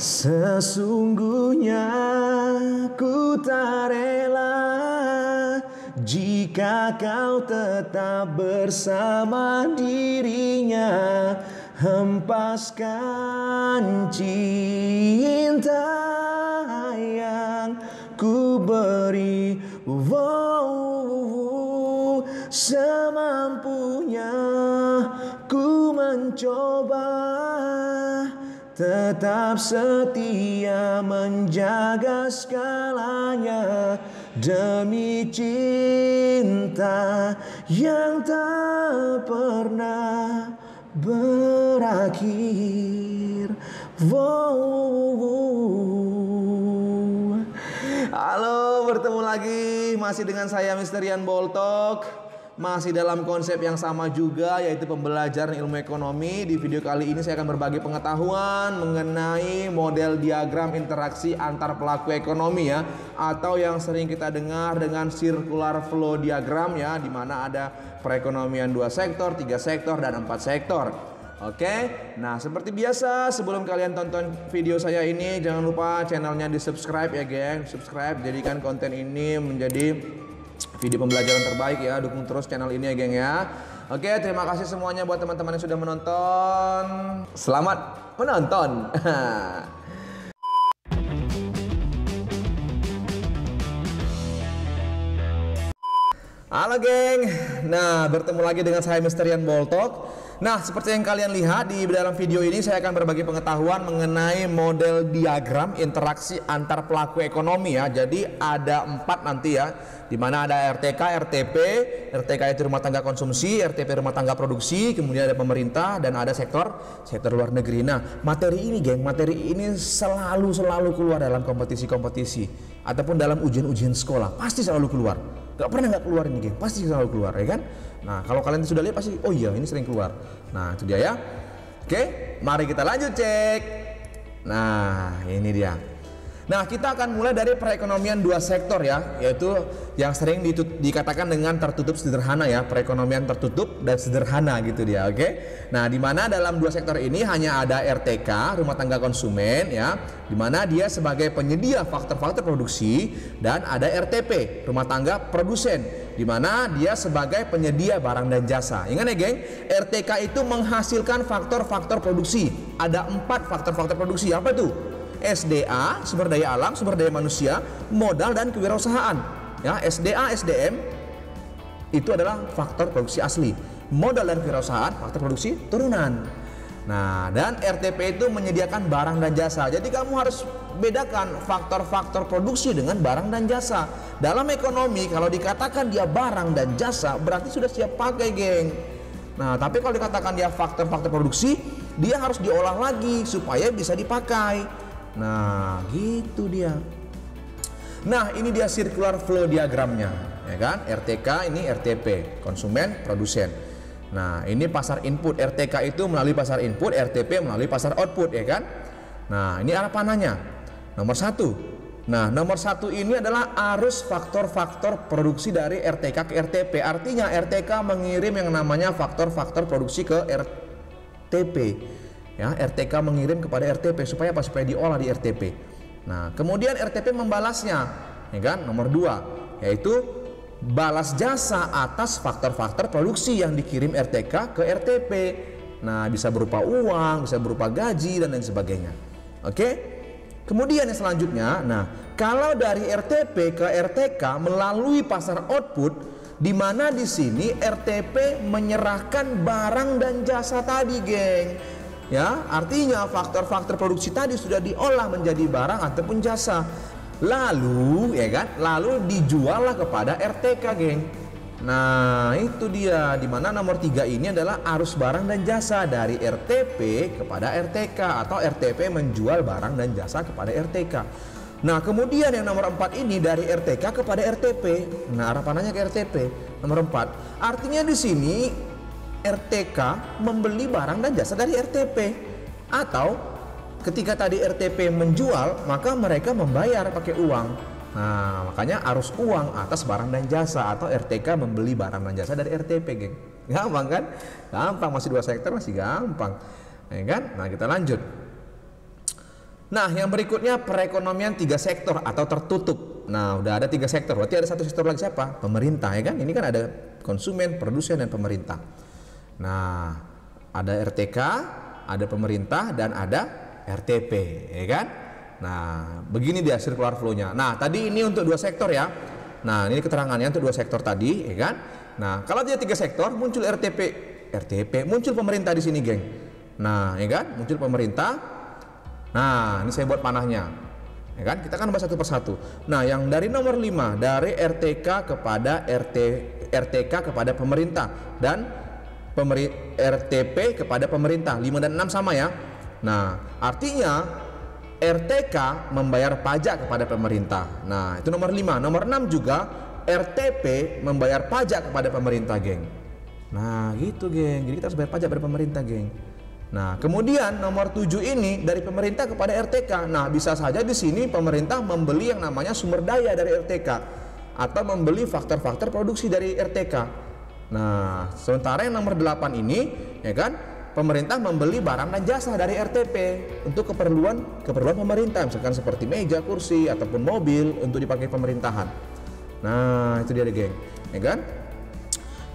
Sesungguhnya ku tak rela jika kau tetap bersama dirinya. Hempaskan cinta yang ku beri, semampunya ku mencoba tetap setia menjaga segalanya demi cinta yang tak pernah berakhir. Halo, bertemu lagi masih dengan saya Mr. Ian Boltok. Masih dalam konsep yang sama juga, yaitu pembelajaran ilmu ekonomi. Di video kali ini saya akan berbagi pengetahuan mengenai model diagram interaksi antar pelaku ekonomi ya, atau yang sering kita dengar dengan circular flow diagram ya, di mana ada perekonomian 2 sektor, 3 sektor, dan 4 sektor. Oke, nah seperti biasa sebelum kalian tonton video saya ini, jangan lupa channelnya di subscribe ya geng. Subscribe, jadikan konten ini menjadi video pembelajaran terbaik ya. Dukung terus channel ini ya geng ya. Oke, terima kasih semuanya buat teman-teman yang sudah menonton. Selamat menonton. Halo geng. Nah, bertemu lagi dengan saya Mr. Ian Boltok. Nah, seperti yang kalian lihat di dalam video ini, saya akan berbagi pengetahuan mengenai model diagram interaksi antar pelaku ekonomi ya. Jadi ada 4 nanti ya, di mana ada RTK, RTP. RTK itu rumah tangga konsumsi, RTP rumah tangga produksi, kemudian ada pemerintah, dan ada sektor luar negeri. Nah, materi ini geng, materi ini selalu keluar dalam kompetisi-kompetisi ataupun dalam ujian-ujian sekolah, pasti selalu keluar. Gak pernah nggak keluar ini geng, pasti selalu keluar ya kan. Nah, kalau kalian sudah lihat pasti, oh iya ini sering keluar. Nah, itu dia ya. Oke, mari kita lanjut cek. Nah, ini dia. Nah, kita akan mulai dari perekonomian 2 sektor ya, yaitu yang sering dikatakan dengan tertutup sederhana ya, perekonomian tertutup dan sederhana gitu dia, oke. Nah, di mana dalam 2 sektor ini hanya ada RTK, rumah tangga konsumen ya, di mana dia sebagai penyedia faktor-faktor produksi, dan ada RTP, rumah tangga produsen, di mana dia sebagai penyedia barang dan jasa. Ingat ya geng, RTK itu menghasilkan faktor-faktor produksi. Ada 4 faktor-faktor produksi, apa tuh? SDA, sumber daya alam, sumber daya manusia, modal, dan kewirausahaan. Ya, SDA, SDM itu adalah faktor produksi asli. Modal dan kewirausahaan faktor produksi turunan. Nah, dan RTP itu menyediakan barang dan jasa. Jadi kamu harus bedakan faktor-faktor produksi dengan barang dan jasa. Dalam ekonomi kalau dikatakan dia barang dan jasa berarti sudah siap pakai, geng. Nah, tapi kalau dikatakan dia faktor-faktor produksi, dia harus diolah lagi supaya bisa dipakai. Nah, gitu dia. Nah, ini dia circular flow diagramnya, ya kan? RTK ini RTP, konsumen, produsen. Nah, ini pasar input. RTK itu melalui pasar input, RTP melalui pasar output, ya kan? Nah, ini arah panahnya. Nomor 1. Nah, nomor 1 ini adalah arus faktor-faktor produksi dari RTK ke RTP. Artinya RTK mengirim yang namanya faktor-faktor produksi ke RTP. Ya, RTK mengirim kepada RTP supaya apa? Supaya diolah di RTP. Nah, kemudian RTP membalasnya, ya kan? Nomor 2, yaitu balas jasa atas faktor-faktor produksi yang dikirim RTK ke RTP. Nah, bisa berupa uang, bisa berupa gaji, dan lain sebagainya. Oke? Kemudian yang selanjutnya, nah, kalau dari RTP ke RTK melalui pasar output, di mana di sini RTP menyerahkan barang dan jasa tadi, geng. Ya, artinya faktor-faktor produksi tadi sudah diolah menjadi barang ataupun jasa. Lalu, ya kan? Lalu dijuallah kepada RTK, geng. Nah, itu dia. Di mana nomor 3 ini adalah arus barang dan jasa dari RTP kepada RTK, atau RTP menjual barang dan jasa kepada RTK. Nah, kemudian yang nomor 4 ini dari RTK kepada RTP. Nah, arah panahnya ke RTP. Nomor 4. Artinya di sini RTK membeli barang dan jasa dari RTP, atau ketika tadi RTP menjual maka mereka membayar pakai uang. Nah, makanya arus uang atas barang dan jasa, atau RTK membeli barang dan jasa dari RTP, geng. Gampang kan? Gampang, masih 2 sektor masih gampang, ya kan? Nah, kita lanjut. Nah, yang berikutnya perekonomian 3 sektor atau tertutup. Nah, udah ada 3 sektor. Berarti ada satu sektor lagi siapa? Pemerintah, ya kan? Ini kan ada konsumen, produsen, dan pemerintah. Nah, ada RTK, ada pemerintah, dan ada RTP, ya kan? Nah, begini dia circular flow-nya. Nah, tadi ini untuk 2 sektor ya. Nah, ini keterangannya untuk 2 sektor tadi, ya kan? Nah, kalau dia 3 sektor, muncul RTP, muncul pemerintah di sini, geng. Nah, ya kan? Muncul pemerintah. Nah, ini saya buat panahnya. Ya kan? Kita kan bahas satu persatu. Nah, yang dari nomor 5, dari RTK kepada RTK kepada pemerintah dan RTP kepada pemerintah. 5 dan 6 sama ya. Nah, artinya RTK membayar pajak kepada pemerintah. Nah, itu nomor 5. Nomor 6 juga RTP membayar pajak kepada pemerintah, geng. Nah, gitu, geng. Jadi kita harus bayar pajak kepada pemerintah, geng. Nah, kemudian nomor 7 ini dari pemerintah kepada RTK. Nah, bisa saja di sini pemerintah membeli yang namanya sumber daya dari RTK atau membeli faktor-faktor produksi dari RTK. Nah, sementara yang nomor 8 ini, ya kan, pemerintah membeli barang dan jasa dari RTP untuk keperluan pemerintah, misalkan seperti meja, kursi, ataupun mobil untuk dipakai pemerintahan. Nah, itu dia, geng, ya kan?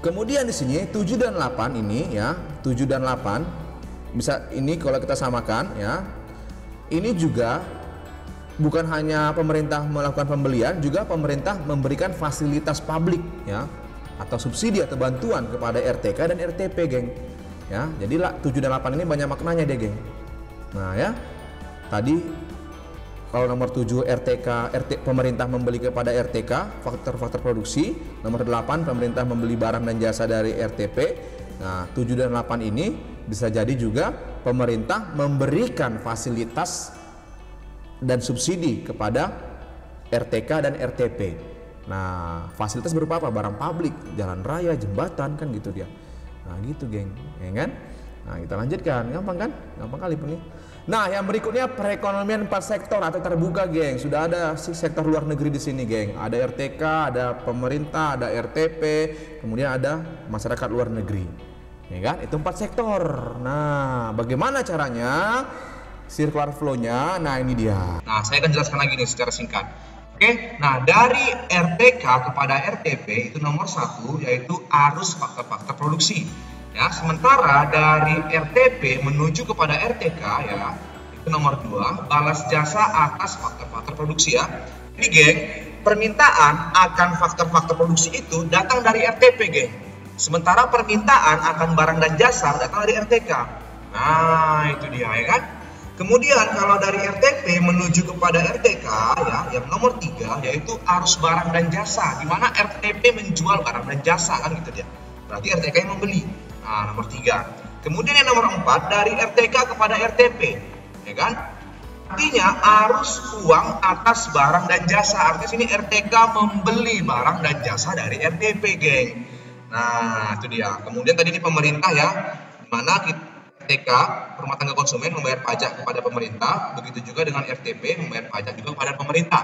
Kemudian di sini 7 dan 8 ini ya, 7 dan 8 bisa ini kalau kita samakan ya. Ini juga bukan hanya pemerintah melakukan pembelian, juga pemerintah memberikan fasilitas publik ya, atau subsidi atau bantuan kepada RTK dan RTP, geng. Ya, jadi 7 dan 8 ini banyak maknanya deh, geng. Nah, ya. Tadi kalau nomor 7 pemerintah membeli kepada RTK faktor-faktor produksi, nomor 8 pemerintah membeli barang dan jasa dari RTP. Nah, 7 dan 8 ini bisa jadi juga pemerintah memberikan fasilitas dan subsidi kepada RTK dan RTP. Nah, fasilitas berupa apa? Barang publik, jalan raya, jembatan, kan gitu dia. Nah, gitu, geng, ya kan? Nah, kita lanjutkan, gampang kan? Gampang kali ini. Nah, yang berikutnya perekonomian 4 sektor atau terbuka, geng. Sudah ada sektor luar negeri di sini, geng. Ada RTK, ada pemerintah, ada RTP, kemudian ada masyarakat luar negeri. Ya kan? Itu 4 sektor. Nah, bagaimana caranya? Circular flow-nya. Nah, ini dia. Nah, saya akan jelaskan lagi nih secara singkat. Oke, nah dari RTK kepada RTP itu nomor 1 yaitu arus faktor-faktor produksi. Ya, sementara dari RTP menuju kepada RTK ya itu nomor 2 balas jasa atas faktor-faktor produksi ya. Jadi, geng, permintaan akan faktor-faktor produksi itu datang dari RTP, geng. Sementara permintaan akan barang dan jasa datang dari RTK. Nah, itu dia, ya kan? Kemudian kalau dari RTP menuju kepada RTK ya, yang nomor 3 yaitu arus barang dan jasa, di mana RTP menjual barang dan jasa, kan gitu dia. Berarti RTK yang membeli. Nah, nomor 3. Kemudian yang nomor 4 dari RTK kepada RTP, ya kan? Artinya arus uang atas barang dan jasa. Artinya sini RTK membeli barang dan jasa dari RTP, geng. Nah, itu dia. Kemudian tadi ini pemerintah ya, di mana RTK, rumah tangga konsumen, membayar pajak kepada pemerintah, begitu juga dengan RTP membayar pajak juga kepada pemerintah,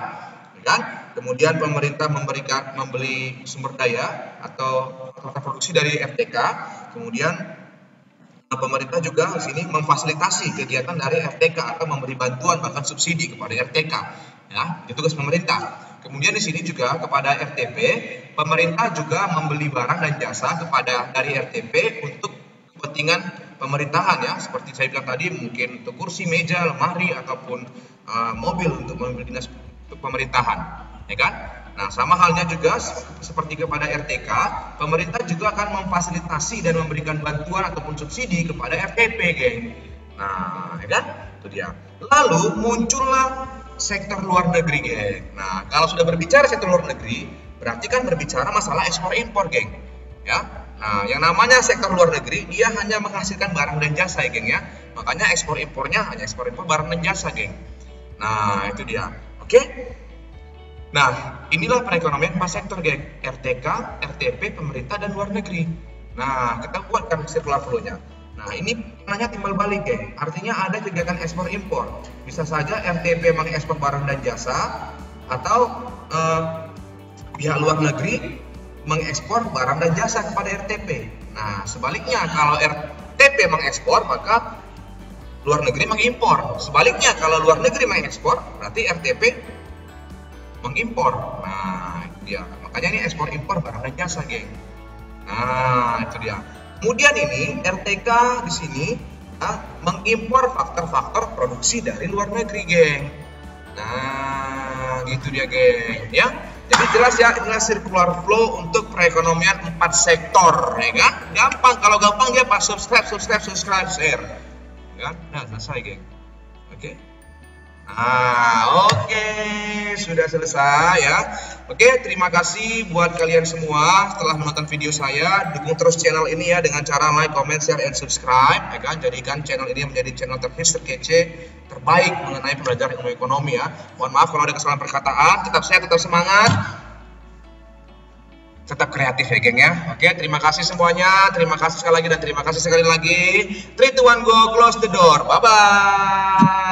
ya kan? Kemudian pemerintah membeli sumber daya atau produksi dari RTK, kemudian pemerintah juga di sini memfasilitasi kegiatan dari RTK atau memberi bantuan bahkan subsidi kepada RTK, ya, itu tugas pemerintah. Kemudian di sini juga kepada RTP, pemerintah juga membeli barang dan jasa dari RTP untuk kepentingan pemerintahan ya, seperti saya bilang tadi, mungkin untuk kursi, meja, lemari, ataupun mobil untuk mobil dinas pemerintahan, ya kan? Nah, sama halnya juga seperti kepada RTK, pemerintah juga akan memfasilitasi dan memberikan bantuan ataupun subsidi kepada RTP, geng. Nah, ya kan? Itu dia. Lalu muncullah sektor luar negeri, geng. Nah, kalau sudah berbicara sektor luar negeri, berarti kan berbicara masalah ekspor impor, geng. Ya. Nah, yang namanya sektor luar negeri, dia hanya menghasilkan barang dan jasa, ya, geng ya. Makanya ekspor impornya hanya ekspor impor barang dan jasa, geng. Nah, itu dia. Oke. Nah, inilah perekonomian 4 sektor, geng. RTK, RTP, pemerintah, dan luar negeri. Nah, kita buatkan circular flow-nya. Nah, ini nanya timbal balik, geng. Artinya ada kegiatan ekspor impor. Bisa saja RTP mengekspor barang dan jasa, atau pihak luar negeri mengekspor barang dan jasa kepada RTP. Nah, sebaliknya kalau RTP mengekspor, maka luar negeri mengimpor. Sebaliknya kalau luar negeri mengekspor, berarti RTP mengimpor. Nah, itu dia. Makanya ini ekspor impor barang dan jasa, geng. Nah, itu dia. Kemudian ini RTK di sini mengimpor faktor-faktor produksi dari luar negeri, geng. Nah, gitu dia, geng. Ya. Jadi jelas ya, inilah circular flow untuk perekonomian 4 sektor, ya kan? Gampang, kalau gampang dia pas subscribe, share. Ya kan? Nah, selesai, geng. Oke. Nah, oke, sudah selesai ya. Oke, terima kasih buat kalian semua telah menonton video saya. Dukung terus channel ini ya dengan cara like, comment, share, and subscribe. Ya kan? Jadikan channel ini menjadi channel terhits, terkece, terbaik mengenai pembelajaran ilmu ekonomi ya. Mohon maaf kalau ada kesalahan perkataan. Tetap sehat, tetap semangat, tetap kreatif ya, geng ya. Oke, terima kasih semuanya. Terima kasih sekali lagi dan terima kasih sekali lagi. 3, 2, 1, go, close the door. Bye bye.